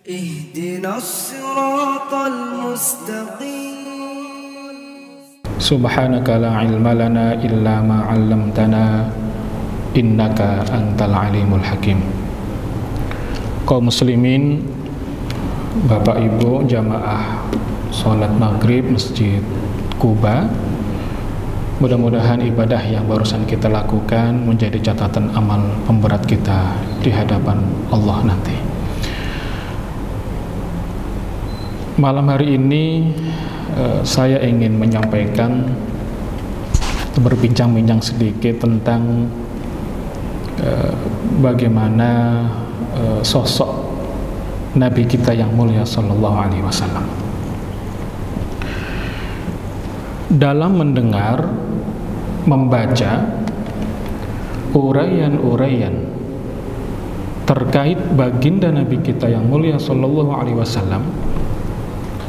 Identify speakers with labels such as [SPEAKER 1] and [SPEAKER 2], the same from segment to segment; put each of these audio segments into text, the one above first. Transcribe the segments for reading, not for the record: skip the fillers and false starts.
[SPEAKER 1] اهدنا الصراط المستقيم
[SPEAKER 2] Subhanaka la ilma lana illa ma 'allamtana innaka antal alimul hakim. Kaum muslimin, Bapak Ibu jamaah salat maghrib Masjid Kuba, mudah-mudahan ibadah yang barusan kita lakukan menjadi catatan amal pemberat kita di hadapan Allah nanti. Malam hari ini saya ingin menyampaikan, berbincang-bincang sedikit tentang bagaimana sosok Nabi kita yang mulia Sallallahu Alaihi Wasallam. Dalam mendengar, membaca uraian-uraian terkait baginda Nabi kita yang mulia Sallallahu Alaihi Wasallam,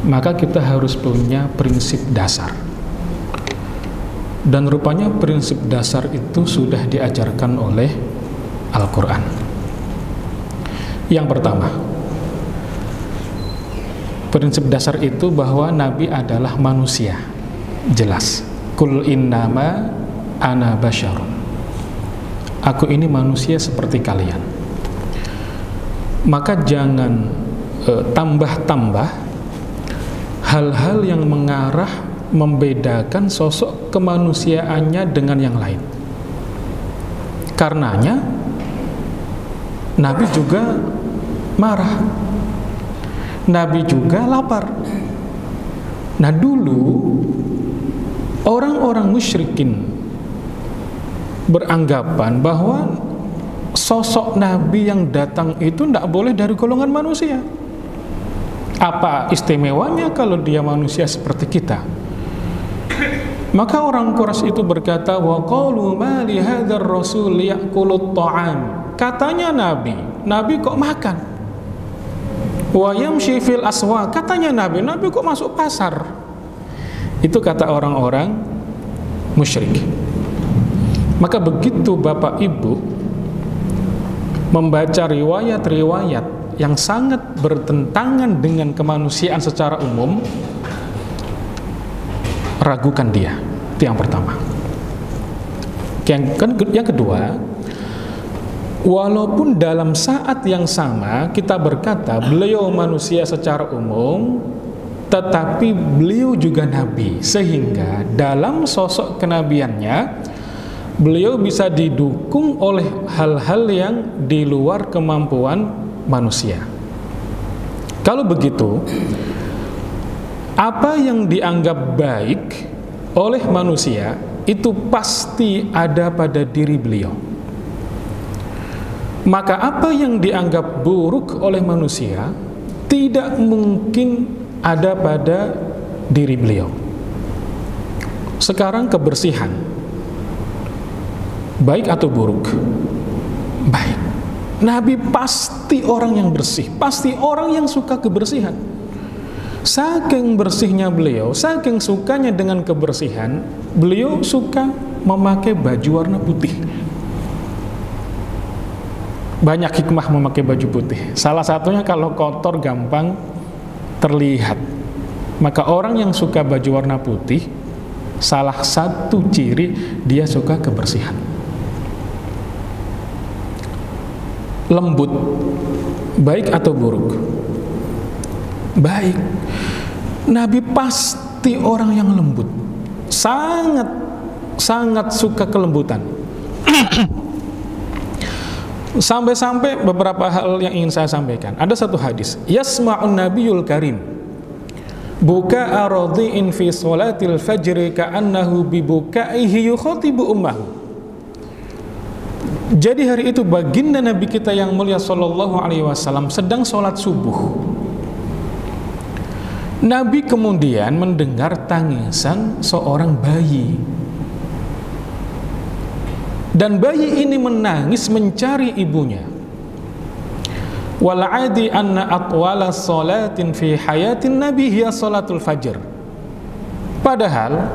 [SPEAKER 2] maka kita harus punya prinsip dasar. Dan rupanya prinsip dasar itu sudah diajarkan oleh Al-Quran. Yang pertama, prinsip dasar itu bahwa Nabi adalah manusia. Jelas, Qul innama ana basyarun, aku ini manusia seperti kalian. Maka jangan tambah-tambah hal-hal yang mengarah membedakan sosok kemanusiaannya dengan yang lain. Karenanya Nabi juga marah, Nabi juga lapar. Nah, dulu orang-orang musyrikin beranggapan bahwa sosok Nabi yang datang itu tidak boleh dari golongan manusia. Apa istimewanya kalau dia manusia seperti kita? Maka orang Quraisy itu berkata, wa qalu ma li hadzal rasul ya'kulut ta'am. Katanya Nabi kok makan. Wa yamshi fil aswaq, katanya Nabi kok masuk pasar. Itu kata orang-orang musyrik. Maka begitu Bapak Ibu membaca riwayat-riwayat yang sangat bertentangan dengan kemanusiaan secara umum, ragukan dia. Itu yang pertama. Yang kedua, walaupun dalam saat yang sama kita berkata beliau manusia secara umum, tetapi beliau juga nabi, sehingga dalam sosok kenabiannya beliau bisa didukung oleh hal-hal yang di luar kemampuan manusia. Kalau begitu, apa yang dianggap baik oleh manusia itu pasti ada pada diri beliau. Maka apa yang dianggap buruk oleh manusia tidak mungkin ada pada diri beliau. Sekarang kebersihan, baik atau buruk? Baik. Nabi pasti orang yang bersih, pasti orang yang suka kebersihan. Saking bersihnya beliau, saking sukanya dengan kebersihan, beliau suka memakai baju warna putih. Banyak hikmah memakai baju putih. Salah satunya kalau kotor gampang terlihat. Maka orang yang suka baju warna putih, salah satu ciri dia suka kebersihan. Lembut, baik atau buruk? Baik. Nabi pasti orang yang lembut, sangat suka kelembutan. Sampai-sampai beberapa hal yang ingin saya sampaikan. Ada satu hadis, yasma'un nabiyul karim buka aradhi'in fi sholatil fajri ka'annahu bibukaihi yukhatibu ummahu. Jadi hari itu baginda Nabi kita yang mulia Sallallahu Alaihi Wasallam sedang sholat subuh. Nabi kemudian mendengar tangisan seorang bayi. Dan bayi ini menangis mencari ibunya. Wal adi anna atwala sholatin fi hayatin Nabi hiya sholatul fajr. Padahal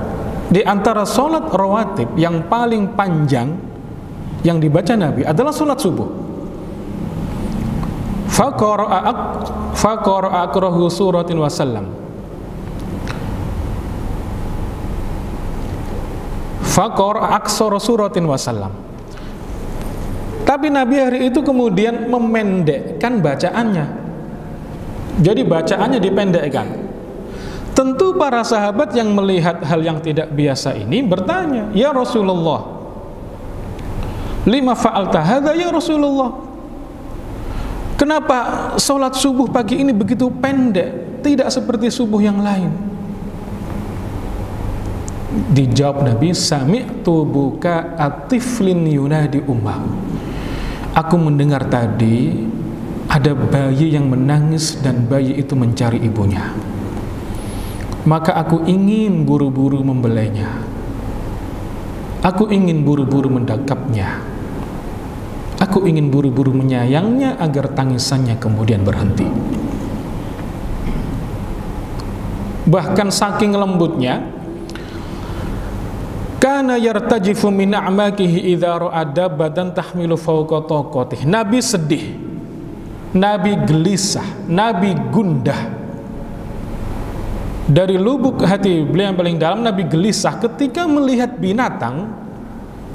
[SPEAKER 2] di antara sholat rawatib yang paling panjang yang dibaca Nabi adalah sholat subuh. Faqara'a akrahu suratin wasallam. Faqara'a aksara suratin wasallam. Tapi Nabi hari itu kemudian memendekkan bacaannya. Jadi bacaannya dipendekkan. Tentu para sahabat yang melihat hal yang tidak biasa ini bertanya, "Ya Rasulullah, lima fa'alta hadza ya Rasulullah? Kenapa sholat subuh pagi ini begitu pendek, tidak seperti subuh yang lain?" Dijawab Nabi, "Sami'tu buka atiflin yunadi ummah." Aku mendengar tadi ada bayi yang menangis dan bayi itu mencari ibunya. Maka aku ingin buru-buru membelainya. Aku ingin buru-buru mendekapnya. Aku ingin buru-buru menyayangnya agar tangisannya kemudian berhenti. Bahkan saking lembutnya, kana yartajifu min a'makihi idza ra'a dabbatan tahmilu fawqa taqatih. Nabi sedih, Nabi gelisah, Nabi gundah. Dari lubuk hati beliau yang paling dalam, Nabi gelisah ketika melihat binatang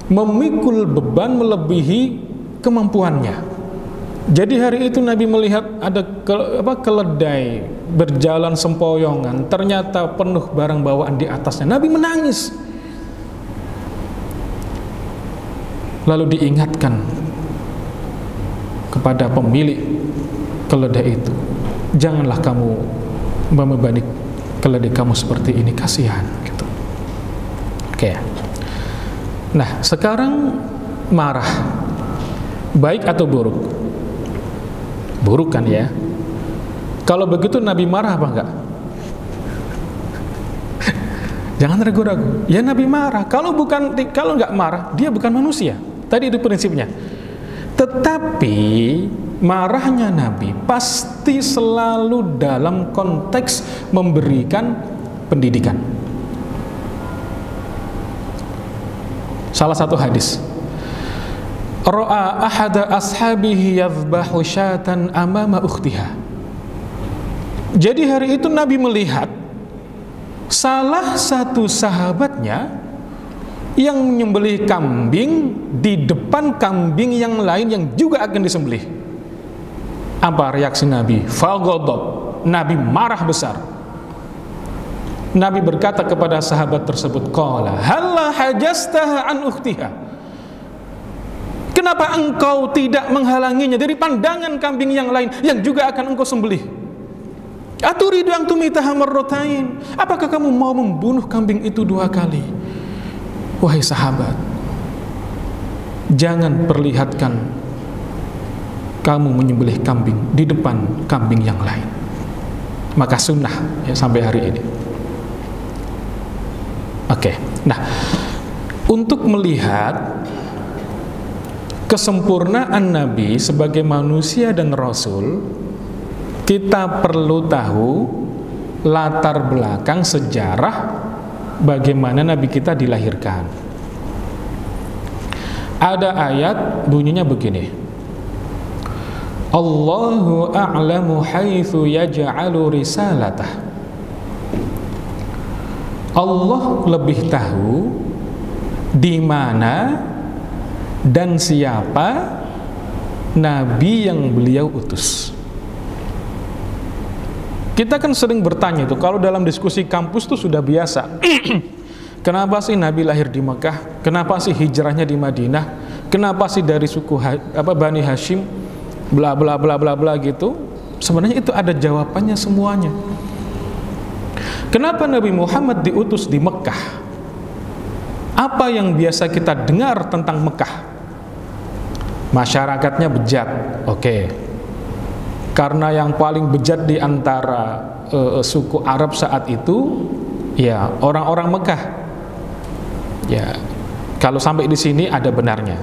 [SPEAKER 2] memikul beban melebihi kemampuannya. Jadi hari itu Nabi melihat ada keledai berjalan sempoyongan, ternyata penuh barang bawaan di atasnya. Nabi menangis. Lalu diingatkan kepada pemilik keledai itu, "Janganlah kamu membebani keledai kamu seperti ini, kasihan." Gitu. Oke. Nah, sekarang marah, baik atau buruk? Buruk kan ya? Kalau begitu Nabi marah apa enggak? Jangan ragu-ragu. Ya Nabi marah. Kalau enggak marah, dia bukan manusia. Tadi itu prinsipnya. Tetapi marahnya Nabi pasti selalu dalam konteks memberikan pendidikan. Salah satu hadis, ra'a ahada ashabihi yadhbahu syatan amama ukhtiha. Jadi hari itu Nabi melihat salah satu sahabatnya yang menyembelih kambing di depan kambing yang lain yang juga akan disembelih. Apa reaksi Nabi? Faghadab. Nabi marah besar. Nabi berkata kepada sahabat tersebut, qala halla hajastaha an ukhtiha. Kenapa engkau tidak menghalanginya dari pandangan kambing yang lain yang juga akan engkau sembelih? Aturidu an tumitaha marratain. Apakah kamu mau membunuh kambing itu 2 kali? Wahai sahabat, jangan perlihatkan kamu menyembelih kambing di depan kambing yang lain. Maka sunnah ya, sampai hari ini. Oke. Nah, untuk melihat kesempurnaan Nabi sebagai manusia dan Rasul, kita perlu tahu latar belakang sejarah bagaimana Nabi kita dilahirkan. Ada ayat bunyinya begini, Allahu a'lamu haitsu yaj'alu risalatah. Allah lebih tahu di mana dan siapa nabi yang beliau utus. Kita kan sering bertanya itu, kalau dalam diskusi kampus itu sudah biasa. Kenapa sih Nabi lahir di Mekah? Kenapa sih hijrahnya di Madinah? Kenapa sih dari suku Bani Hashim? Bla bla bla bla bla gitu. Sebenarnya itu ada jawabannya semuanya. Kenapa Nabi Muhammad diutus di Mekah? Apa yang biasa kita dengar tentang Mekah? Masyarakatnya bejat, oke. Karena yang paling bejat di antara suku Arab saat itu, ya orang-orang Mekah. Ya, kalau sampai di sini ada benarnya.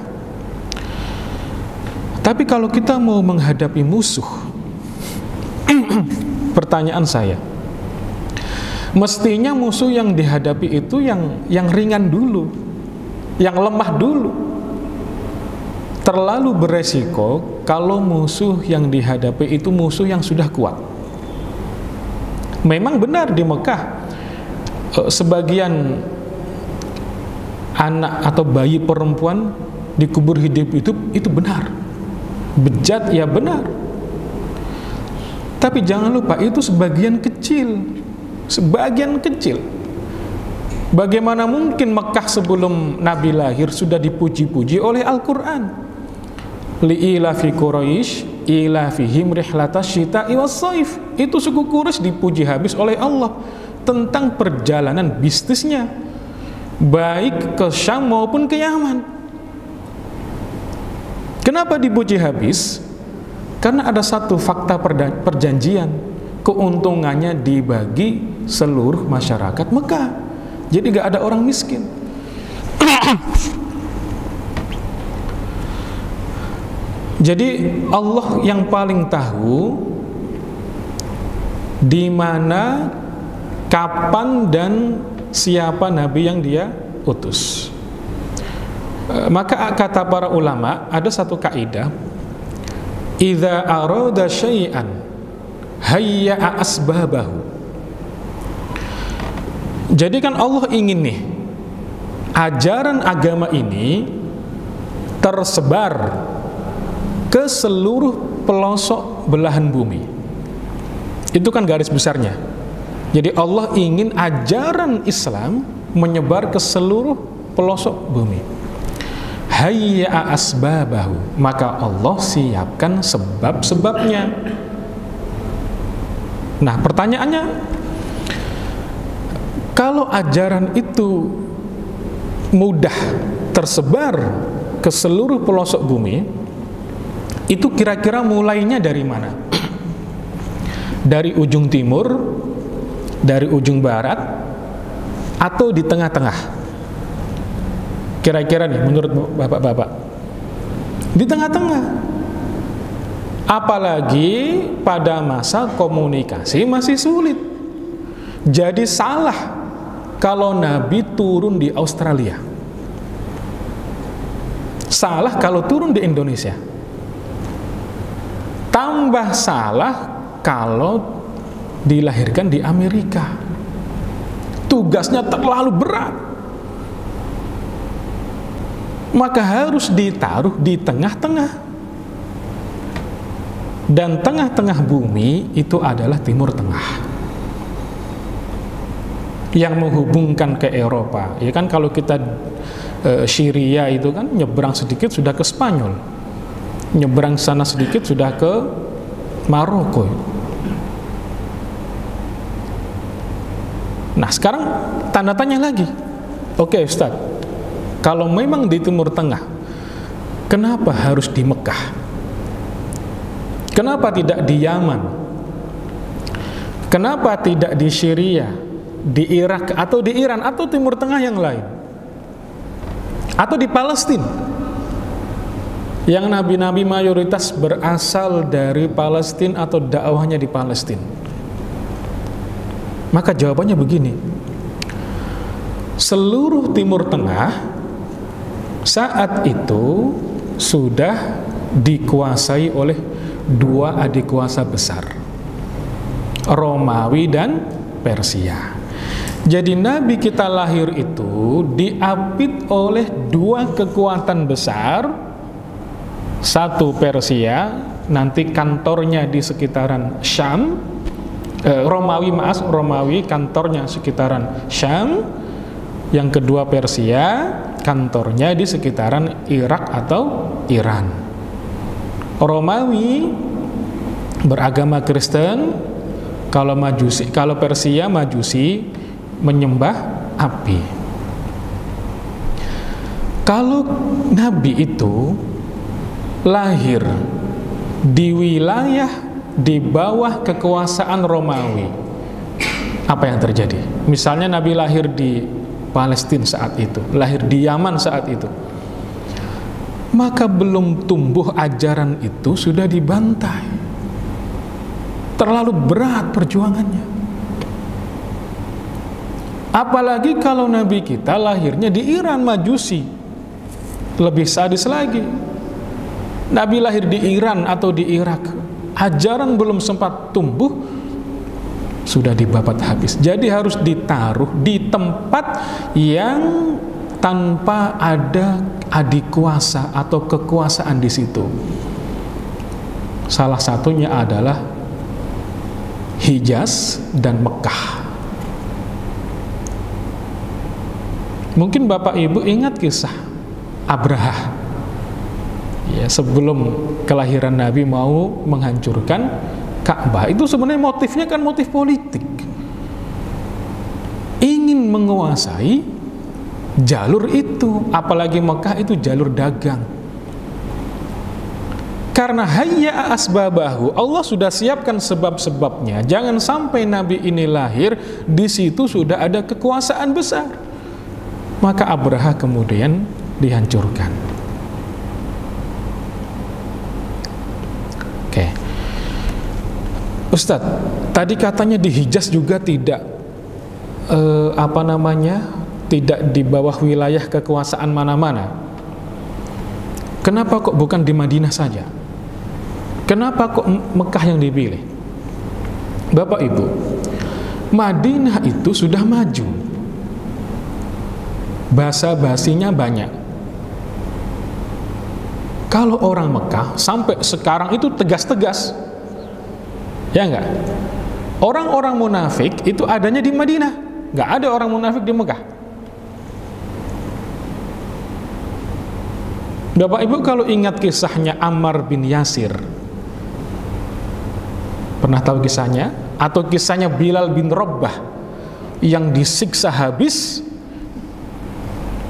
[SPEAKER 2] Tapi kalau kita mau menghadapi musuh, pertanyaan saya, mestinya musuh yang dihadapi itu yang ringan dulu, yang lemah dulu. terlalu beresiko kalau musuh yang dihadapi itu musuh yang sudah kuat. Memang benar di Mekah sebagian anak atau bayi perempuan dikubur hidup itu benar. Bejat ya benar. Tapi jangan lupa itu sebagian kecil. Sebagian kecil. Bagaimana mungkin Mekah sebelum Nabi lahir sudah dipuji-puji oleh Al-Quran? Li'ilafi Quraisy ilafihim rihlatas syita'i was-saif. Itu suku Quraisy dipuji habis oleh Allah tentang perjalanan bisnisnya, baik ke Syam maupun ke Yaman. Kenapa dipuji habis? Karena ada satu fakta perjanjian, keuntungannya dibagi seluruh masyarakat Mekah. Jadi gak ada orang miskin. Jadi Allah yang paling tahu di mana, kapan dan siapa nabi yang Dia utus. Maka kata para ulama ada satu kaidah, idza arada syai'an hayya'a asbabahu. Jadi kan Allah ingin nih ajaran agama ini tersebar ke seluruh pelosok belahan bumi. Itu kan garis besarnya. Jadi Allah ingin ajaran Islam menyebar ke seluruh pelosok bumi. Hayya'a asbabahu, maka Allah siapkan sebab-sebabnya. Nah, pertanyaannya, kalau ajaran itu mudah tersebar ke seluruh pelosok bumi, itu kira-kira mulainya dari mana? Dari ujung timur, dari ujung barat, atau di tengah-tengah? Kira-kira nih menurut bapak-bapak, di tengah-tengah. Apalagi pada masa komunikasi masih sulit. Jadi salah kalau Nabi turun di Australia, salah kalau turun di Indonesia, tambah salah kalau dilahirkan di Amerika. Tugasnya terlalu berat, maka harus ditaruh di tengah-tengah. Dan tengah-tengah bumi itu adalah Timur Tengah yang menghubungkan ke Eropa. Ya kan, kalau kita Syria itu kan nyebrang sedikit sudah ke Spanyol, nyebrang sana sedikit sudah ke Maroko. Nah, sekarang tanda tanya lagi. Oke, Ustaz, kalau memang di Timur Tengah, kenapa harus di Mekah? Kenapa tidak di Yaman? Kenapa tidak di Syria, di Irak, atau di Iran, atau Timur Tengah yang lain, atau di Palestina, yang nabi-nabi mayoritas berasal dari Palestina atau dakwahnya di Palestina? Maka jawabannya begini, seluruh Timur Tengah saat itu sudah dikuasai oleh dua adik kuasa besar, Romawi dan Persia. Jadi Nabi kita lahir itu diapit oleh dua kekuatan besar. Satu Persia, nanti kantornya di sekitaran Syam. Romawi kantornya sekitaran Syam. Yang kedua Persia, kantornya di sekitaran Irak atau Iran. Romawi beragama Kristen, kalau Persia Majusi, menyembah api. Kalau Nabi itu lahir di wilayah di bawah kekuasaan Romawi, apa yang terjadi? Misalnya Nabi lahir di Palestina saat itu, lahir di Yaman saat itu, maka belum tumbuh ajaran itu sudah dibantai. Terlalu berat perjuangannya. Apalagi kalau Nabi kita lahirnya di Iran Majusi, lebih sadis lagi. Nabi lahir di Iran atau di Irak, ajaran belum sempat tumbuh, sudah dibabat habis. Jadi harus ditaruh di tempat yang tanpa ada adik kuasa atau kekuasaan di situ. Salah satunya adalah Hijaz dan Mekah. Mungkin Bapak Ibu ingat kisah Abraha. Ya, sebelum kelahiran Nabi mau menghancurkan Ka'bah, itu sebenarnya motifnya kan motif politik. Ingin menguasai jalur itu, apalagi Mekah itu jalur dagang. Karena hayya asbabahu, Allah sudah siapkan sebab-sebabnya. Jangan sampai Nabi ini lahir di situ sudah ada kekuasaan besar. Maka Abraha kemudian dihancurkan. Oke. Ustadz, tadi katanya di Hijaz juga tidak tidak di bawah wilayah kekuasaan mana-mana. Kenapa kok bukan di Madinah saja? Kenapa kok Mekah yang dipilih? Bapak Ibu, Madinah itu sudah maju. Basa-basinya banyak. Kalau orang Mekah sampai sekarang itu tegas-tegas, ya enggak? Orang-orang munafik itu adanya di Madinah, enggak ada orang munafik di Mekah. Bapak Ibu kalau ingat kisahnya Ammar bin Yasir, pernah tahu kisahnya? Atau kisahnya Bilal bin Rabbah yang disiksa habis,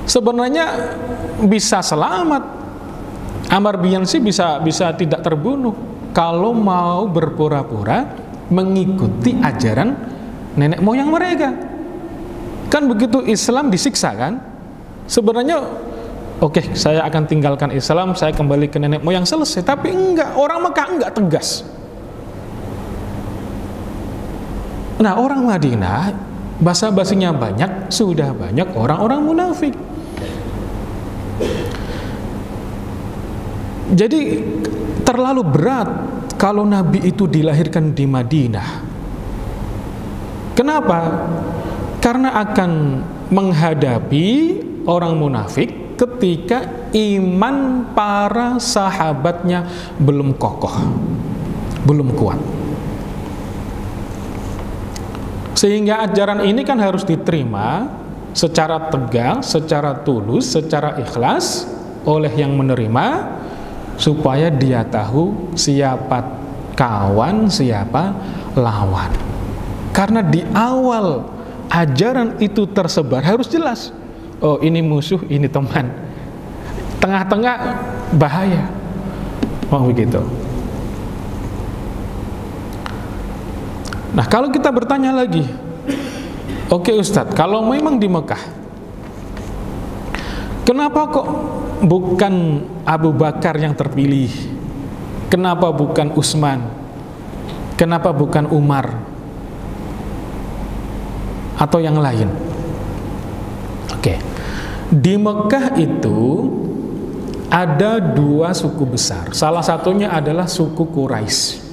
[SPEAKER 2] sebenarnya bisa selamat. Ammar bin Yasir bisa tidak terbunuh kalau mau berpura-pura mengikuti ajaran nenek moyang mereka. Kan begitu Islam disiksa kan? Sebenarnya oke, saya akan tinggalkan Islam, saya kembali ke nenek moyang, selesai. Tapi enggak, orang Mekah enggak tegas. Nah, orang Madinah basa-basinya banyak, sudah banyak orang-orang munafik. Jadi terlalu berat kalau Nabi itu dilahirkan di Madinah. Kenapa? Karena akan menghadapi orang munafik ketika iman para sahabatnya belum kokoh, belum kuat. Sehingga ajaran ini kan harus diterima secara tegas, secara tulus, secara ikhlas oleh yang menerima, supaya dia tahu siapa kawan, siapa lawan. Karena di awal ajaran itu tersebar harus jelas. Oh, ini musuh, ini teman. Tengah-tengah bahaya. Oh, begitu. Nah, kalau kita bertanya lagi, oke Ustadz, kalau memang di Mekah, kenapa kok bukan Abu Bakar yang terpilih? Kenapa bukan Utsman? Kenapa bukan Umar? Atau yang lain? Oke. Di Mekah itu ada dua suku besar. Salah satunya adalah suku Quraisy.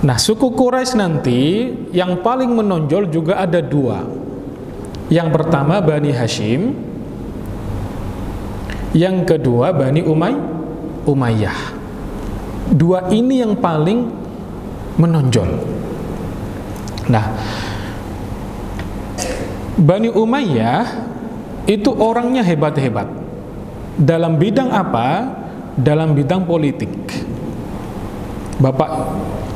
[SPEAKER 2] Nah, suku Quraisy nanti yang paling menonjol juga ada dua. Yang pertama Bani Hashim, yang kedua Bani Umayyah. Dua ini yang paling menonjol. Nah, Bani Umayyah itu orangnya hebat-hebat. Dalam bidang apa? Dalam bidang politik. Bapak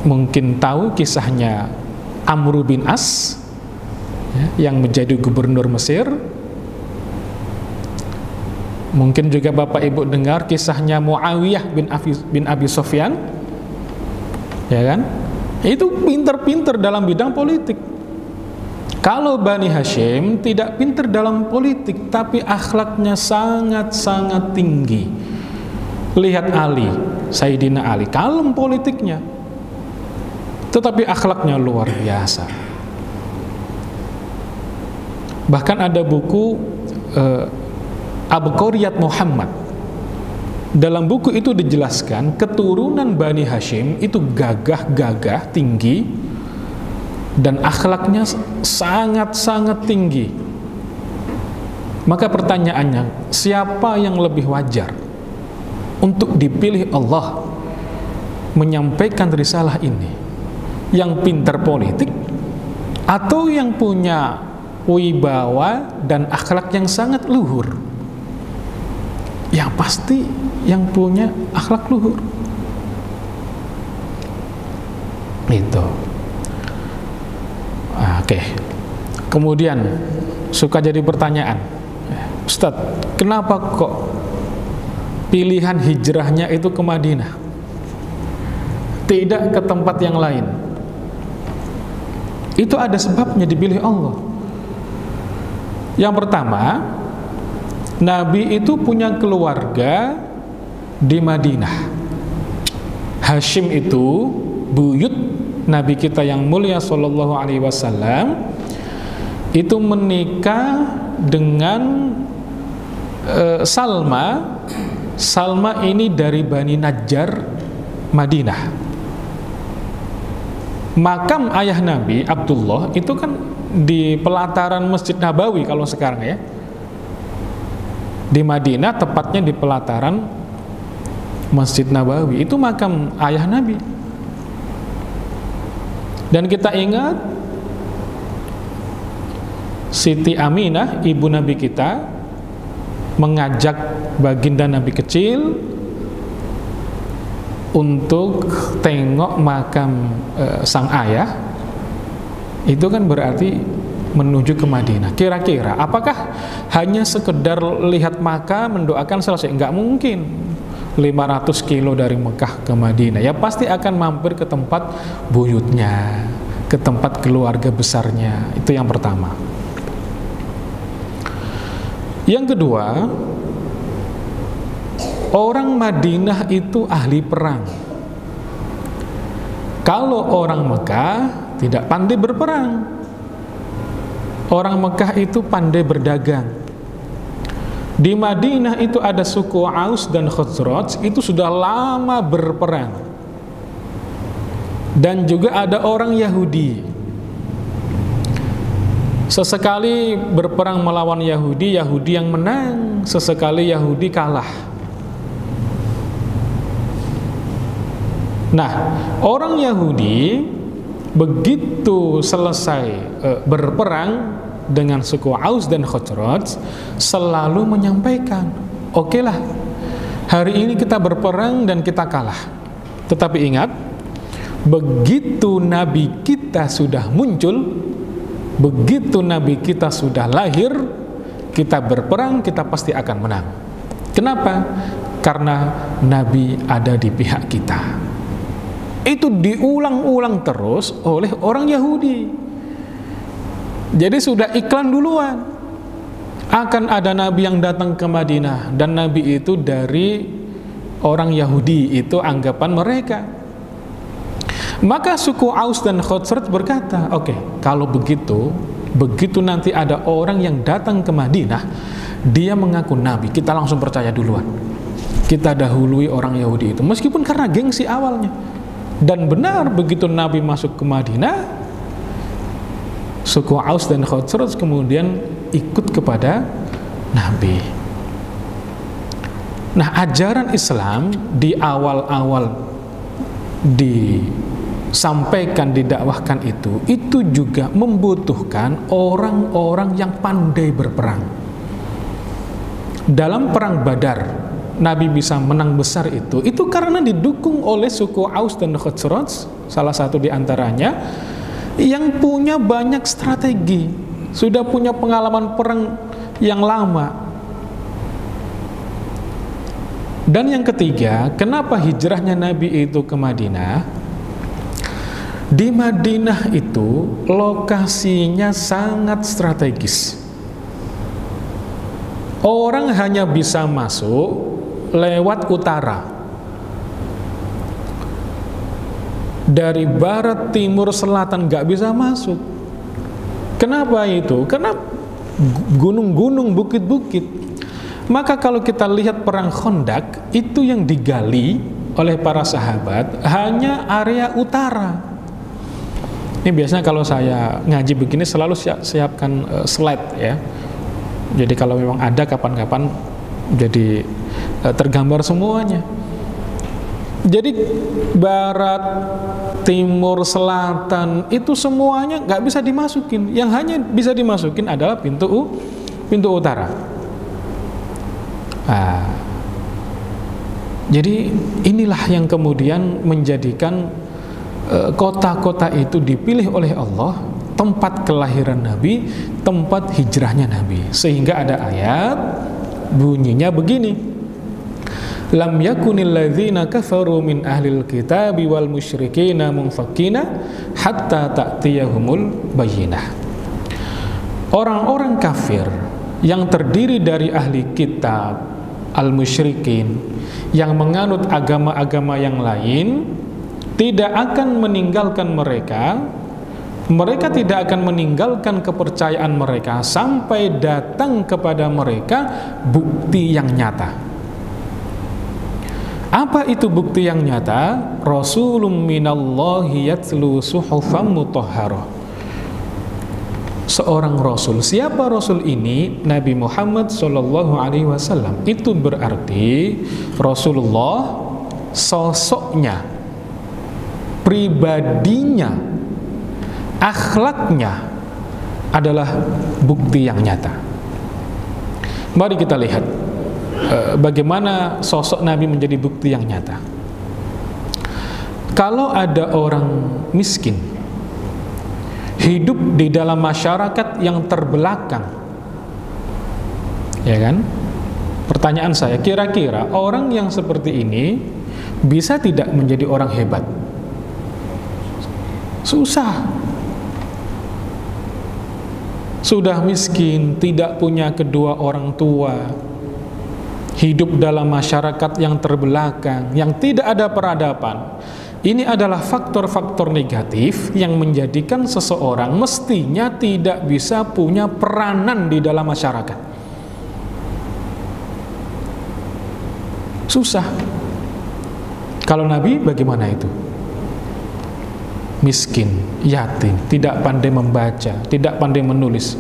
[SPEAKER 2] mungkin tahu kisahnya Amr bin As, ya, yang menjadi gubernur Mesir. Mungkin juga Bapak Ibu dengar kisahnya Muawiyah bin Abi Sufyan, ya kan? Itu pinter-pinter dalam bidang politik. Kalau Bani Hashim tidak pinter dalam politik, tapi akhlaknya sangat-sangat tinggi. Lihat Ali, Sayyidina Ali, kalem politiknya, tetapi akhlaknya luar biasa. Bahkan ada buku Abqariyat Muhammad, Dalam buku itu dijelaskan keturunan Bani Hashim itu gagah-gagah, tinggi, dan akhlaknya sangat-sangat tinggi. Maka pertanyaannya, siapa yang lebih wajar untuk dipilih Allah menyampaikan risalah ini? Yang pintar politik atau yang punya wibawa dan akhlak yang sangat luhur? Yang pasti yang punya akhlak luhur. Itu. Oke. Kemudian suka jadi pertanyaan, Ustadz, kenapa kok pilihan hijrahnya itu ke Madinah, tidak ke tempat yang lain? Itu ada sebabnya dipilih Allah. Yang pertama, Nabi itu punya keluarga di Madinah. Hashim itu buyut Nabi kita yang mulia sallallahu alaihi wasallam itu menikah dengan Salma. Salma ini dari Bani Najjar, Madinah. Makam ayah Nabi Abdullah itu kan di pelataran Masjid Nabawi kalau sekarang ya. Di Madinah, tepatnya di pelataran Masjid Nabawi, itu makam ayah Nabi. Dan kita ingat Siti Aminah, ibu Nabi kita, mengajak baginda Nabi kecil untuk tengok makam sang ayah. Itu kan berarti menuju ke Madinah. Kira-kira apakah hanya sekedar lihat makam mendoakan selesai? Enggak mungkin. 500 kilo dari Mekah ke Madinah, ya pasti akan mampir ke tempat buyutnya, ke tempat keluarga besarnya. Itu yang pertama. Yang kedua, orang Madinah itu ahli perang. Kalau orang Mekah tidak pandai berperang. Orang Mekah itu pandai berdagang. Di Madinah itu ada suku Aus dan Khazraj, itu sudah lama berperang. Dan juga ada orang Yahudi. Sesekali berperang melawan Yahudi, Yahudi yang menang, sesekali Yahudi kalah. Nah, orang Yahudi begitu selesai berperang dengan suku Aus dan Khazraj, selalu menyampaikan, oke lah, hari ini kita berperang dan kita kalah. Tetapi ingat, begitu Nabi kita sudah muncul, begitu Nabi kita sudah lahir, kita berperang, kita pasti akan menang. Kenapa? Karena Nabi ada di pihak kita. Itu diulang-ulang terus oleh orang Yahudi. Jadi sudah iklan duluan, akan ada Nabi yang datang ke Madinah, dan Nabi itu dari orang Yahudi, itu anggapan mereka. Maka suku Aus dan Khazraj berkata, oke, kalau begitu nanti ada orang yang datang ke Madinah, dia mengaku Nabi, kita langsung percaya duluan. Kita dahului orang Yahudi itu, meskipun karena gengsi awalnya. Dan benar, begitu Nabi masuk ke Madinah, suku Aus dan Khazraj kemudian ikut kepada Nabi. Nah, ajaran Islam di awal-awal disampaikan, didakwahkan itu juga membutuhkan orang-orang yang pandai berperang. Dalam perang Badar, Nabi bisa menang besar itu karena didukung oleh suku Aus dan Khazraj, salah satu di antaranya, yang punya banyak strategi, sudah punya pengalaman perang yang lama. Dan yang ketiga, kenapa hijrahnya Nabi itu ke Madinah? Di Madinah itu lokasinya sangat strategis. Orang hanya bisa masuk lewat utara. Dari barat, timur, selatan nggak bisa masuk. Kenapa itu? Karena gunung-gunung, bukit-bukit. Maka kalau kita lihat perang Khandaq, itu yang digali oleh para sahabat hanya area utara. Ini biasanya kalau saya ngaji begini selalu siapkan slide ya. Jadi kalau memang ada kapan-kapan jadi tergambar semuanya. Jadi barat, timur, selatan itu semuanya nggak bisa dimasukin. Yang hanya bisa dimasukin adalah pintu utara. Jadi inilah yang kemudian menjadikan kota-kota itu dipilih oleh Allah, tempat kelahiran Nabi, tempat hijrahnya Nabi. Sehingga ada ayat bunyinya begini: lam yakunil ladzina kafaru min ahlil kitabi wal musyrikina munfakina hatta ta'tiyahumul bayyinah. Orang-orang kafir yang terdiri dari ahli kitab, al-musyrikin, yang menganut agama-agama yang lain, tidak akan meninggalkan mereka. Mereka tidak akan meninggalkan kepercayaan mereka sampai datang kepada mereka bukti yang nyata. Apa itu bukti yang nyata? Rasulun minallahi yatlu suhufan mutahharah. Seorang rasul. Siapa rasul ini? Nabi Muhammad SAW. Itu berarti Rasulullah, sosoknya, pribadinya, akhlaknya adalah bukti yang nyata. Mari kita lihat bagaimana sosok Nabi menjadi bukti yang nyata. Kalau ada orang miskin hidup di dalam masyarakat yang terbelakang, ya kan? Pertanyaan saya, kira-kira orang yang seperti ini bisa tidak menjadi orang hebat? Susah. Sudah miskin, tidak punya kedua orang tua, hidup dalam masyarakat yang terbelakang, yang tidak ada peradaban. Ini adalah faktor-faktor negatif yang menjadikan seseorang mestinya tidak bisa punya peranan di dalam masyarakat. Susah. Kalau Nabi bagaimana itu? Miskin, yatim, tidak pandai membaca, tidak pandai menulis.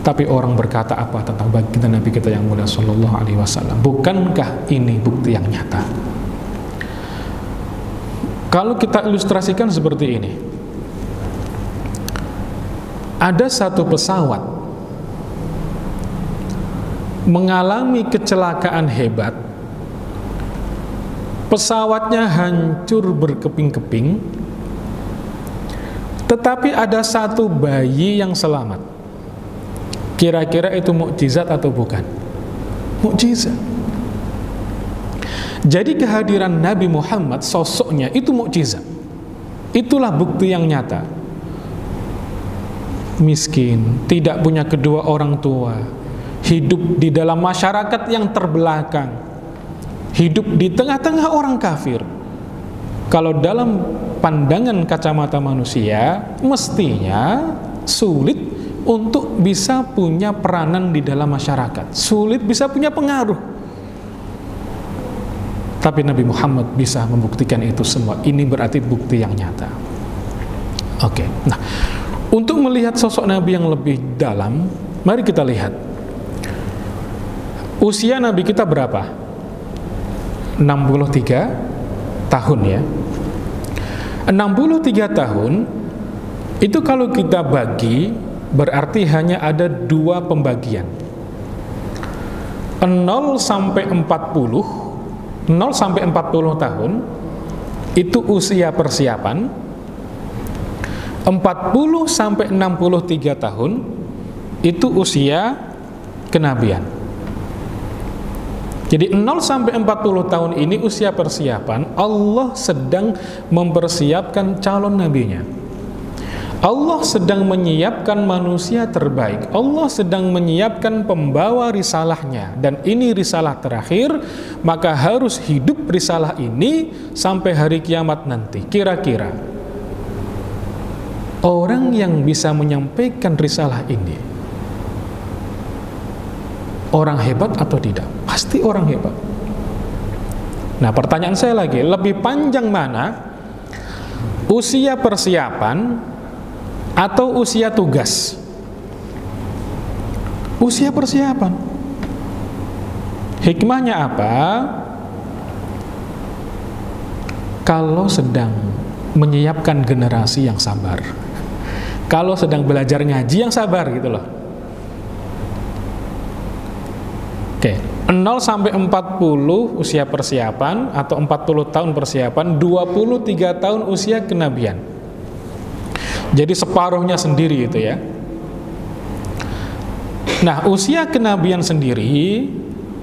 [SPEAKER 2] Tapi orang berkata apa tentang baginda Nabi kita yang mulia sallallahu alaihi wasallam? Bukankah ini bukti yang nyata? Kalau kita ilustrasikan seperti ini, ada satu pesawat mengalami kecelakaan hebat, pesawatnya hancur berkeping-keping, tetapi ada satu bayi yang selamat. Kira-kira itu mukjizat atau bukan? Mukjizat. Jadi kehadiran Nabi Muhammad, sosoknya itu mukjizat. Itulah bukti yang nyata. Miskin, tidak punya kedua orang tua, hidup di dalam masyarakat yang terbelakang, hidup di tengah-tengah orang kafir. Kalau dalam pandangan kacamata manusia, mestinya sulit untuk bisa punya peranan di dalam masyarakat, sulit bisa punya pengaruh. Tapi Nabi Muhammad bisa membuktikan itu semua. Ini berarti bukti yang nyata. Oke. Nah, untuk melihat sosok Nabi yang lebih dalam, mari kita lihat usia Nabi kita berapa? 63 tahun ya. 63 tahun itu kalau kita bagi berarti hanya ada dua pembagian. 0 sampai 40 tahun itu usia persiapan. 40 sampai 63 tahun itu usia kenabian. Jadi 0 sampai 40 tahun ini usia persiapan. Allah sedang mempersiapkan calon nabinya. Allah sedang menyiapkan manusia terbaik. Allah sedang menyiapkan pembawa risalahnya. Dan ini risalah terakhir, maka harus hidup risalah ini sampai hari kiamat nanti. Kira-kira orang yang bisa menyampaikan risalah ini, orang hebat atau tidak? Pasti orang hebat. Nah, pertanyaan saya lagi, lebih panjang mana? Usia persiapan atau usia tugas? Usia persiapan. Hikmahnya apa? Kalau sedang menyiapkan generasi yang sabar, kalau sedang belajar ngaji yang sabar gitu loh. Oke, 0 sampai 40 usia persiapan atau 40 tahun persiapan, 23 tahun usia kenabian. Jadi separuhnya sendiri itu ya. Nah, usia kenabian sendiri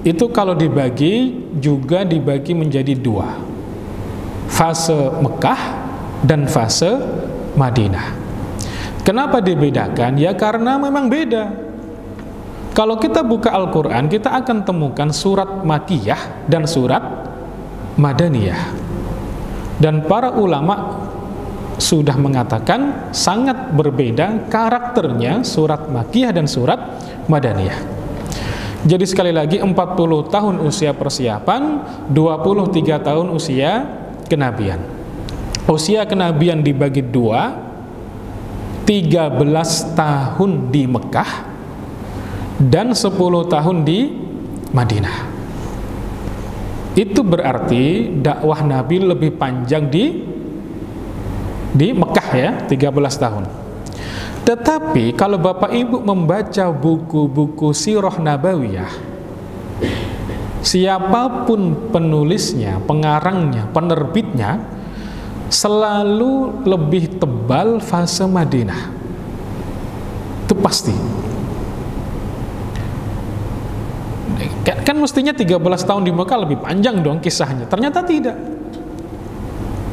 [SPEAKER 2] itu kalau dibagi juga dibagi menjadi 2. Fase Mekah dan fase Madinah. Kenapa dibedakan? Ya karena memang beda. Kalau kita buka Al-Quran, kita akan temukan surat Makkiyah dan surat Madaniyah. Dan para ulama sudah mengatakan sangat berbeda karakternya surat Makkiyah dan surat Madaniyah. Jadi sekali lagi 40 tahun usia persiapan, 23 tahun usia kenabian. Usia kenabian dibagi 2, 13 tahun di Mekah dan 10 tahun di Madinah. Itu berarti dakwah Nabi lebih panjang di Mekah ya, 13 tahun. Tetapi kalau Bapak Ibu membaca buku-buku sirah nabawiyah, siapapun penulisnya, pengarangnya, penerbitnya, selalu lebih tebal fase Madinah. Itu pasti. Kan mestinya 13 tahun di Mekah lebih panjang dong kisahnya. Ternyata tidak.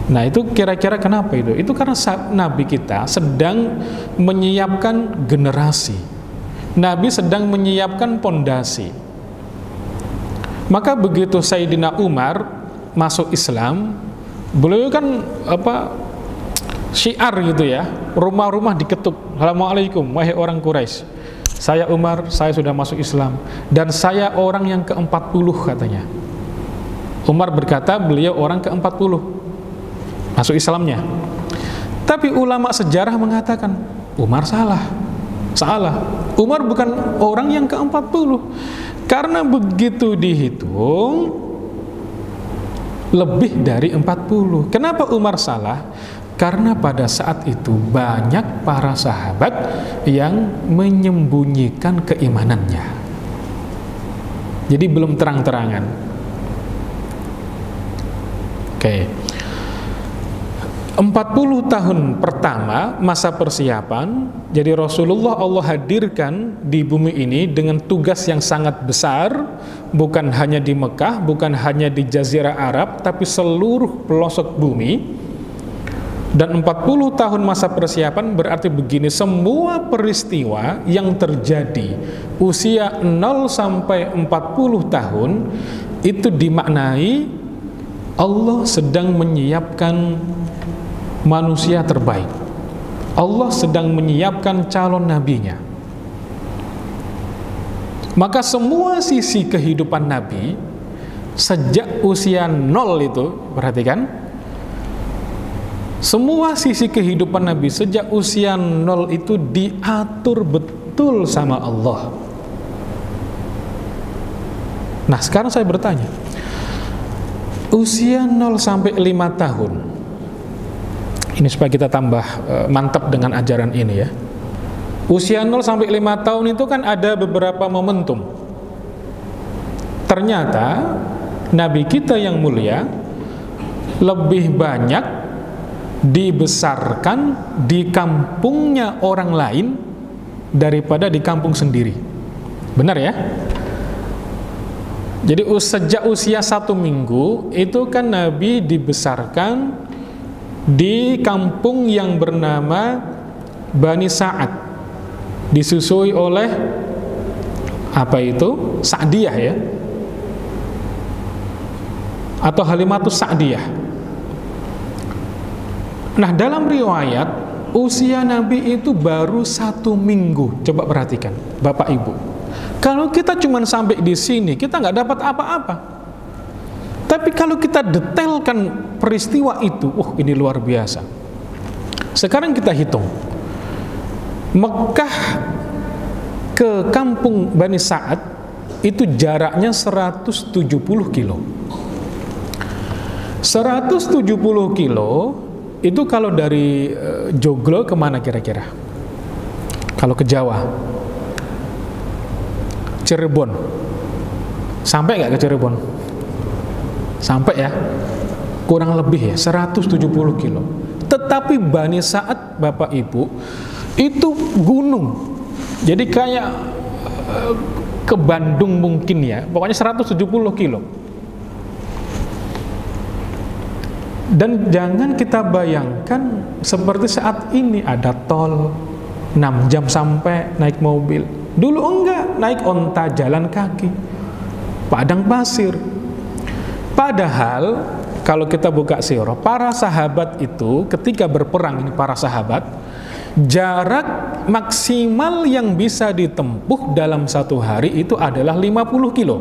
[SPEAKER 2] Nah, itu kira-kira kenapa itu? Itu karena Nabi kita sedang menyiapkan generasi. Nabi sedang menyiapkan pondasi. Maka begitu Sayyidina Umar masuk Islam, beliau kan syiar gitu ya, rumah-rumah diketuk, "Assalamualaikum wahai orang Quraisy. Saya Umar, saya sudah masuk Islam dan saya orang yang ke-40," katanya. Umar berkata beliau orang ke-40 masuk Islamnya. Tapi ulama sejarah mengatakan Umar salah. Umar bukan orang yang ke-40. Karena begitu dihitung lebih dari 40. Kenapa Umar salah? Karena pada saat itu banyak para sahabat yang menyembunyikan keimanannya. Jadi belum terang-terangan. Oke. 40 tahun pertama masa persiapan, jadi Rasulullah Allah hadirkan di bumi ini dengan tugas yang sangat besar, bukan hanya di Mekah, bukan hanya di Jazirah Arab, tapi seluruh pelosok bumi. Dan 40 tahun masa persiapan berarti begini, semua peristiwa yang terjadi usia 0 sampai 40 tahun itu dimaknai Allah sedang menyiapkan manusia terbaik. Allah sedang menyiapkan calon nabinya. Maka semua sisi kehidupan Nabi sejak usia 0 itu, perhatikan, semua sisi kehidupan Nabi sejak usia 0 itu diatur betul sama Allah. Nah, sekarang saya bertanya, usia 0 sampai 5 tahun, ini supaya kita tambah mantap dengan ajaran ini ya. Usia 0 sampai 5 tahun itu kan ada beberapa momentum. Ternyata Nabi kita yang mulia lebih banyak dibesarkan di kampungnya orang lain daripada di kampung sendiri. Benar ya? Jadi sejak usia 1 minggu itu kan Nabi dibesarkan di kampung yang bernama Bani Sa'ad, disusui oleh Sa'diyah ya, atau Halimatus Sa'diyah. Nah, dalam riwayat usia Nabi itu baru 1 minggu. Coba perhatikan Bapak Ibu, Kalau kita cuma sampai di sini, kita nggak dapat apa-apa. Tapi kalau kita detailkan peristiwa itu, ini luar biasa. Sekarang kita hitung. Mekah ke kampung Bani Sa'ad itu jaraknya 170 kilo. 170 kilo itu kalau dari Joglo kemana kira-kira? Kalau ke Jawa, Cirebon, sampai nggak ke Cirebon? Sampai ya, kurang lebih ya 170 kilo. Tetapi Bani Sa'ad, Bapak Ibu, itu gunung. Jadi kayak ke Bandung mungkin ya, pokoknya 170 kilo. Dan jangan kita bayangkan seperti saat ini ada tol 6 jam sampai naik mobil. Dulu enggak, naik onta, jalan kaki, padang pasir. Padahal kalau kita buka sirah, para sahabat itu ketika berperang, ini para sahabat, jarak maksimal yang bisa ditempuh dalam satu hari itu adalah 50 kilo.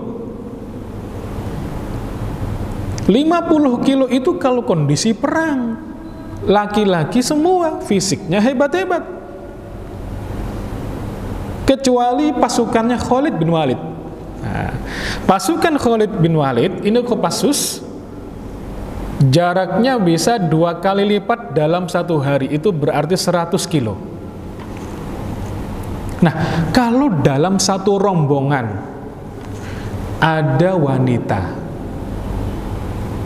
[SPEAKER 2] 50 kilo itu kalau kondisi perang, laki-laki semua, fisiknya hebat-hebat, kecuali pasukannya Khalid bin Walid. Nah, pasukan Khalid bin Walid ini Kopassus, jaraknya bisa 2 kali lipat dalam satu hari, itu berarti 100 kilo. Nah, kalau dalam satu rombongan ada wanita,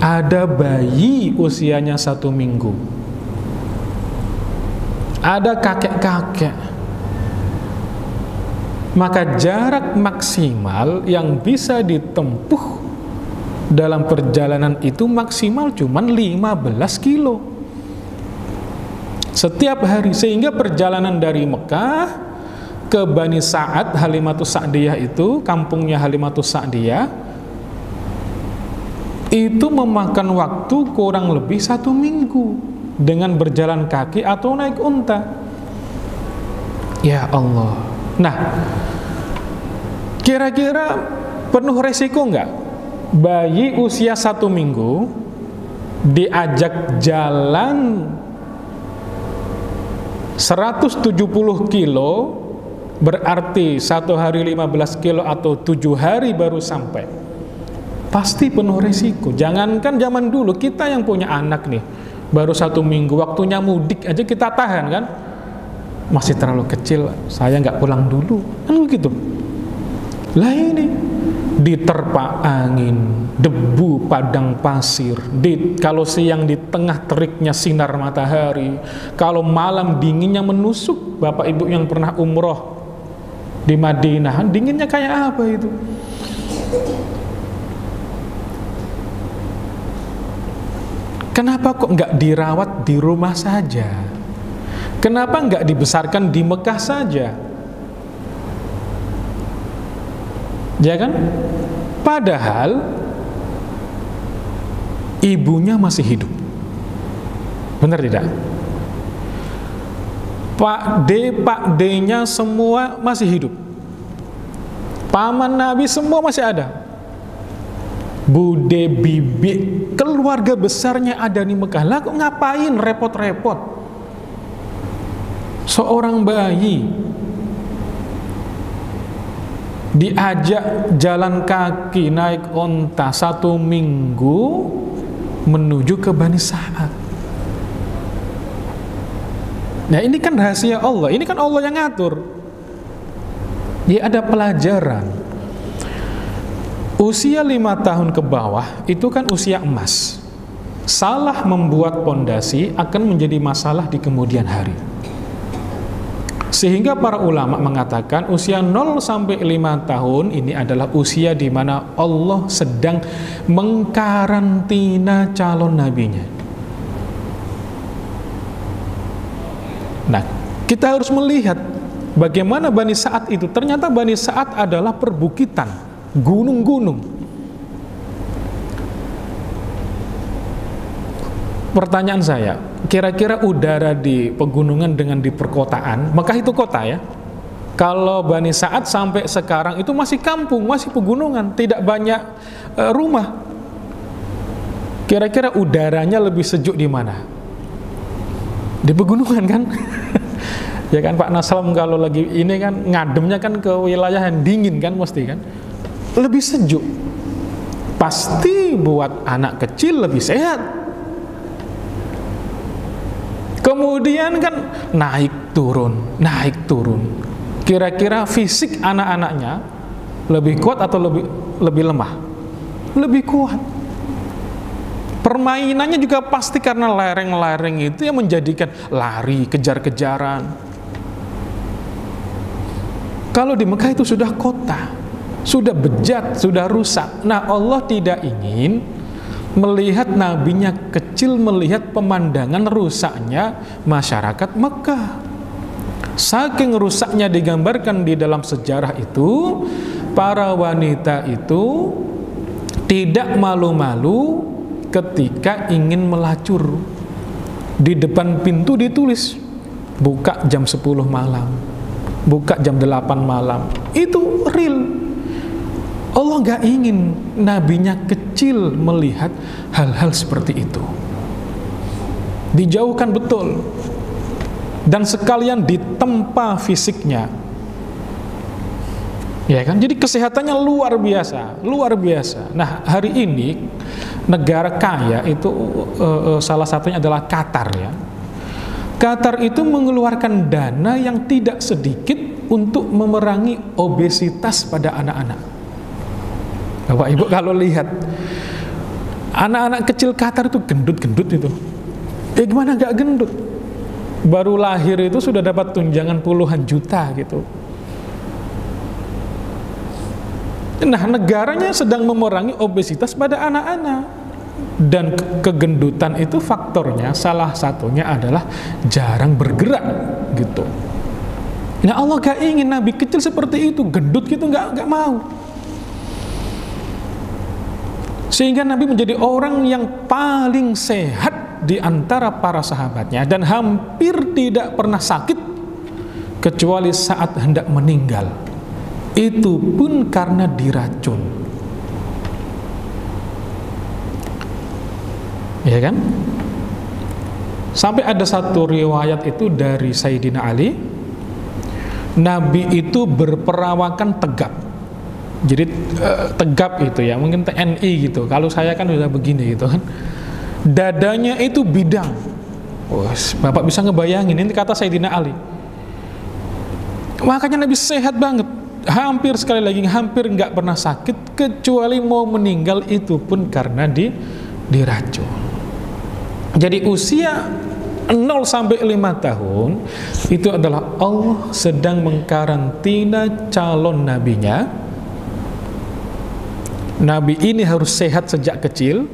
[SPEAKER 2] ada bayi usianya 1 minggu, ada kakek-kakek, maka jarak maksimal yang bisa ditempuh dalam perjalanan itu maksimal cuma 15 kilo setiap hari. Sehingga perjalanan dari Mekah ke Bani Sa'ad, Halimatus Sa'diyah itu, kampungnya Halimatus Sa'diyah, itu memakan waktu kurang lebih 1 minggu dengan berjalan kaki atau naik unta. Ya Allah. Nah, kira-kira penuh resiko enggak? Bayi usia 1 minggu diajak jalan 170 kilo, berarti 1 hari 15 kilo atau 7 hari baru sampai. Pasti penuh resiko. Jangankan zaman dulu, kita yang punya anak nih, baru 1 minggu, waktunya mudik aja kita tahan kan? Masih terlalu kecil, saya nggak pulang dulu, kan begitu. Lah ini diterpa angin, debu padang pasir, kalau siang di tengah teriknya sinar matahari, kalau malam dinginnya menusuk. Bapak Ibu yang pernah umroh di Madinah, dinginnya kayak apa itu? Kenapa kok nggak dirawat di rumah saja? Kenapa nggak dibesarkan di Mekah saja? Ya kan? Padahal ibunya masih hidup. Benar tidak? Pak D-nya semua masih hidup. Paman Nabi semua masih ada. Bude, bibi, keluarga besarnya ada di Mekah. Lah kok ngapain repot-repot? Seorang bayi diajak jalan kaki, naik onta 1 minggu menuju ke Bani Sa'ad. Nah, ini kan rahasia Allah. Ini kan Allah yang ngatur. Ya, ada pelajaran. Usia 5 tahun ke bawah itu kan usia emas. Salah membuat pondasi akan menjadi masalah di kemudian hari. Sehingga para ulama mengatakan usia 0 sampai 5 tahun ini adalah usia di mana Allah sedang mengkarantina calon nabinya. Nah, kita harus melihat bagaimana Bani Sa'ad itu. Ternyata Bani Sa'ad adalah perbukitan, gunung-gunung. Pertanyaan saya, kira-kira udara di pegunungan dengan di perkotaan, Mekah itu kota ya, Kalau Bani Sa'ad sampai sekarang itu masih kampung, masih pegunungan, tidak banyak rumah. Kira-kira udaranya lebih sejuk di mana? Di pegunungan kan? Ya kan Pak Naslam, kalau lagi ini kan ngademnya kan ke wilayah yang dingin kan, mesti kan lebih sejuk. Pasti buat anak kecil lebih sehat. Kemudian kan naik turun. Kira-kira fisik anak-anaknya lebih kuat atau lebih lemah? Lebih kuat. Permainannya juga pasti karena lereng-lereng itu yang menjadikan lari, kejar-kejaran. Kalau di Mekah itu sudah kota, sudah bejat, sudah rusak. Nah, Allah tidak ingin melihat nabinya kecil melihat pemandangan rusaknya masyarakat Mekah. Saking rusaknya digambarkan di dalam sejarah itu, para wanita itu tidak malu-malu ketika ingin melacur. Di depan pintu ditulis, buka jam 10 malam, buka jam 8 malam. Itu real. Allah gak ingin nabinya kecil melihat hal-hal seperti itu. Dijauhkan betul. Dan sekalian ditempa fisiknya. Ya kan? Jadi kesehatannya luar biasa, luar biasa. Nah, hari ini negara kaya itu salah satunya adalah Qatar ya. Qatar itu mengeluarkan dana yang tidak sedikit untuk memerangi obesitas pada anak-anak. Bapak Ibu kalau lihat anak-anak kecil Qatar itu gendut-gendut itu. Gimana gak gendut? Baru lahir itu sudah dapat tunjangan puluhan juta gitu. Nah, negaranya sedang memerangi obesitas pada anak-anak. Dan kegendutan itu faktornya salah satunya adalah jarang bergerak gitu. Nah, Allah gak ingin nabi kecil seperti itu, gendut gitu, gak mau. Sehingga Nabi menjadi orang yang paling sehat di antara para sahabatnya dan hampir tidak pernah sakit kecuali saat hendak meninggal. Itu pun karena diracun. Ya kan? Sampai ada satu riwayat itu dari Sayyidina Ali, Nabi itu berperawakan tegap. Jadi tegap itu ya, mungkin TNI gitu. Kalau saya kan udah begini gitu kan. Dadanya itu bidang. Bapak bisa ngebayangin, ini kata Sayyidina Ali. Makanya Nabi sehat banget. Hampir sekali lagi, hampir nggak pernah sakit, kecuali mau meninggal itu pun karena diracun. Jadi usia 0 sampai 5 tahun itu adalah Allah sedang mengkarantina calon nabinya. Nabi ini harus sehat sejak kecil.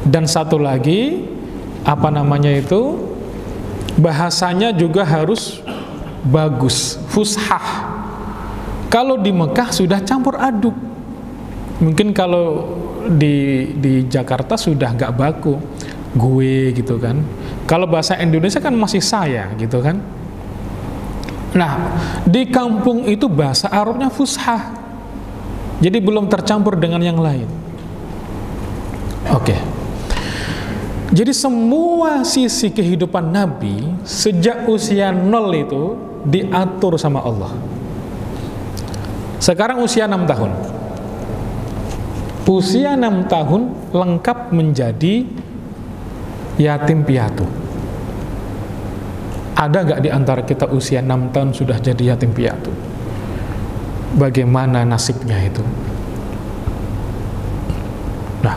[SPEAKER 2] Dan satu lagi, apa namanya itu, bahasanya juga harus bagus, fushah. Kalau di Mekah sudah campur aduk. Mungkin kalau di Jakarta sudah gak baku, gue gitu kan. Kalau bahasa Indonesia kan masih saya gitu kan. Nah, di kampung itu bahasa Arabnya fushah. Jadi belum tercampur dengan yang lain. Oke. Jadi semua sisi kehidupan Nabi sejak usia 0 itu diatur sama Allah. Sekarang usia 6 tahun. Usia 6 tahun lengkap menjadi yatim piatu. Ada gak di antara kita usia 6 tahun sudah jadi yatim piatu? Bagaimana nasibnya itu? Nah,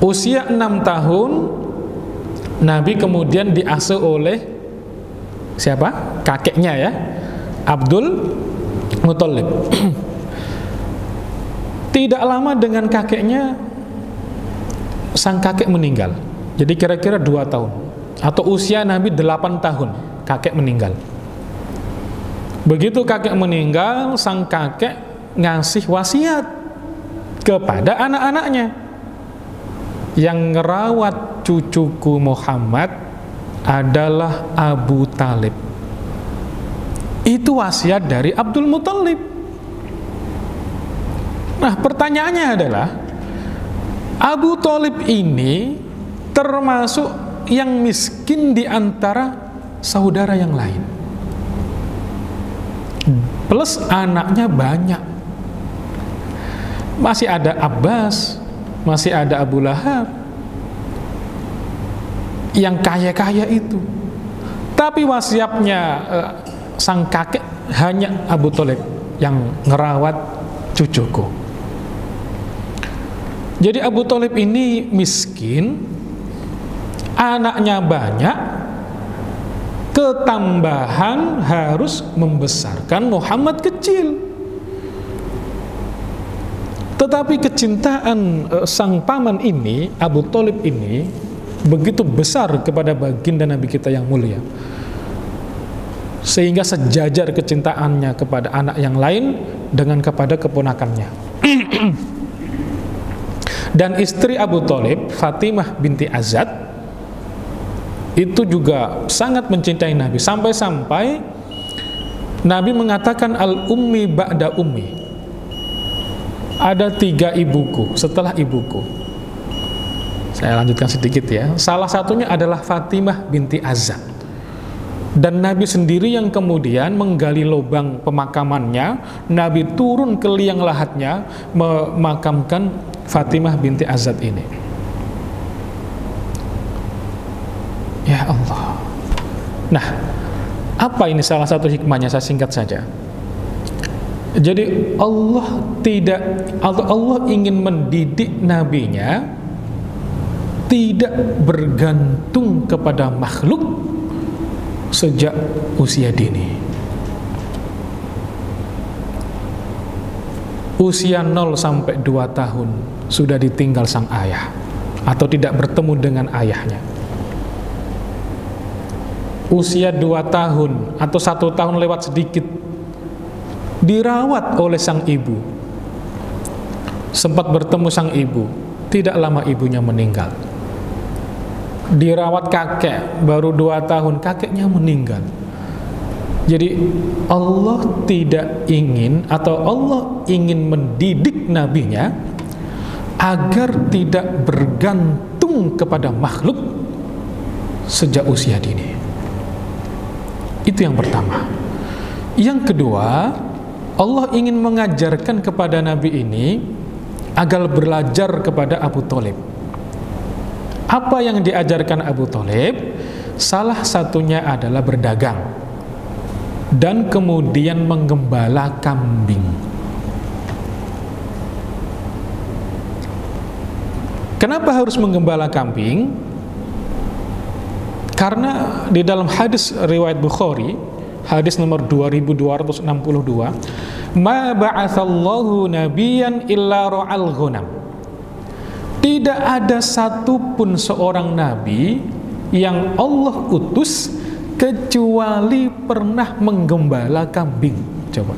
[SPEAKER 2] usia 6 tahun Nabi kemudian diasuh oleh siapa? Kakeknya ya, Abdul Muthalib. Tidak lama dengan kakeknya sang kakek meninggal. Jadi kira-kira 2 tahun atau usia Nabi 8 tahun kakek meninggal. Begitu kakek meninggal, sang kakek ngasih wasiat kepada anak-anaknya, yang ngerawat cucuku Muhammad adalah Abu Talib. Itu wasiat dari Abdul Muthalib. Nah, pertanyaannya adalah, Abu Thalib ini termasuk yang miskin di antara saudara yang lain. Plus anaknya banyak. Masih ada Abbas, masih ada Abu Lahab, yang kaya-kaya itu. Tapi wasiatnya sang kakek hanya Abu Thalib yang ngerawat cucuku. Jadi Abu Thalib ini miskin, anaknya banyak, ketambahan harus membesarkan Muhammad kecil. Tetapi kecintaan sang paman ini, Abu Thalib ini, begitu besar kepada baginda Nabi kita yang mulia, sehingga sejajar kecintaannya kepada anak yang lain dengan kepada keponakannya. Dan istri Abu Thalib, Fatimah binti Azad, itu juga sangat mencintai Nabi, sampai-sampai Nabi mengatakan al-ummi ba'da ummi, ada 3 ibuku setelah ibuku. Saya lanjutkan sedikit ya. Salah satunya adalah Fatimah binti Azad. Dan Nabi sendiri yang kemudian menggali lubang pemakamannya. Nabi turun ke liang lahatnya memakamkan Fatimah binti Azad ini. Ya Allah. Nah, apa ini salah satu hikmahnya? Saya singkat saja. Jadi Allah ingin mendidik nabinya tidak bergantung kepada makhluk sejak usia dini. Usia 0 sampai 2 tahun sudah ditinggal sang ayah atau tidak bertemu dengan ayahnya. Usia 2 tahun atau 1 tahun lewat sedikit dirawat oleh sang ibu. Sempat bertemu sang ibu, tidak lama ibunya meninggal. Dirawat kakek, baru 2 tahun kakeknya meninggal. Jadi Allah tidak ingin, atau Allah ingin mendidik nabinya agar tidak bergantung kepada makhluk sejak usia dini. Itu yang pertama. Yang kedua, Allah ingin mengajarkan kepada nabi ini agar belajar kepada Abu Thalib. Apa yang diajarkan Abu Thalib? Salah satunya adalah berdagang dan kemudian menggembala kambing. Kenapa harus menggembala kambing? Karena di dalam hadis riwayat Bukhari, hadis nomor 2262, ma ba'atsallahu nabiyyan illa ra'al ghanam. Tidak ada satupun seorang nabi yang Allah utus kecuali pernah menggembala kambing. Coba.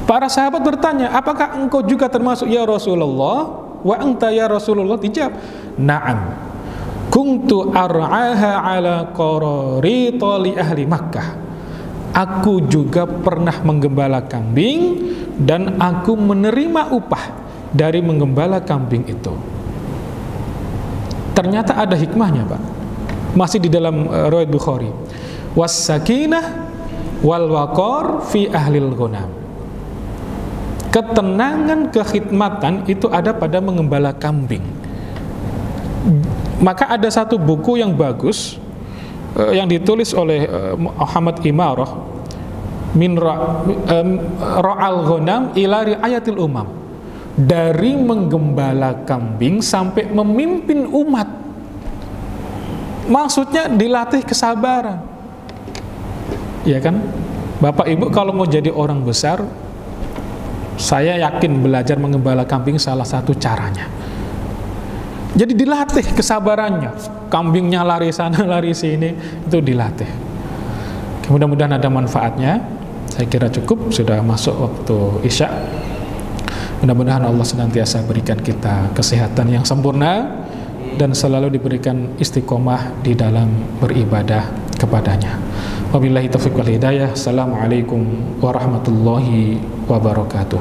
[SPEAKER 2] Para sahabat bertanya, apakah engkau juga termasuk ya Rasulullah? Wa anta ya Rasulullah? Dijawab, na'am. Kuntu ar'aha ala qararita li ahli Makkah. Aku juga pernah menggembala kambing dan aku menerima upah dari menggembala kambing itu. Ternyata ada hikmahnya, Pak. Masih di dalam riwayat Bukhari. Was-sakinah wal waqar fi ahlil ghanam. Ketenangan, kekhidmatan itu ada pada menggembala kambing. Maka ada satu buku yang bagus yang ditulis oleh Muhammad Imarah, min ra'al ghanam ila ri'ayatil umam, dari menggembala kambing sampai memimpin umat. Maksudnya dilatih kesabaran. Ya kan? Bapak Ibu kalau mau jadi orang besar, saya yakin belajar menggembala kambing salah satu caranya. Jadi dilatih kesabarannya. Kambingnya lari sana, lari sini, itu dilatih. Mudah-mudahan ada manfaatnya. Saya kira cukup, sudah masuk waktu Isya. Mudah-mudahan Allah senantiasa berikan kita kesehatan yang sempurna dan selalu diberikan istiqomah di dalam beribadah kepadanya. Wabillahi taufiq wal hidayah. Assalamualaikum warahmatullahi wabarakatuh.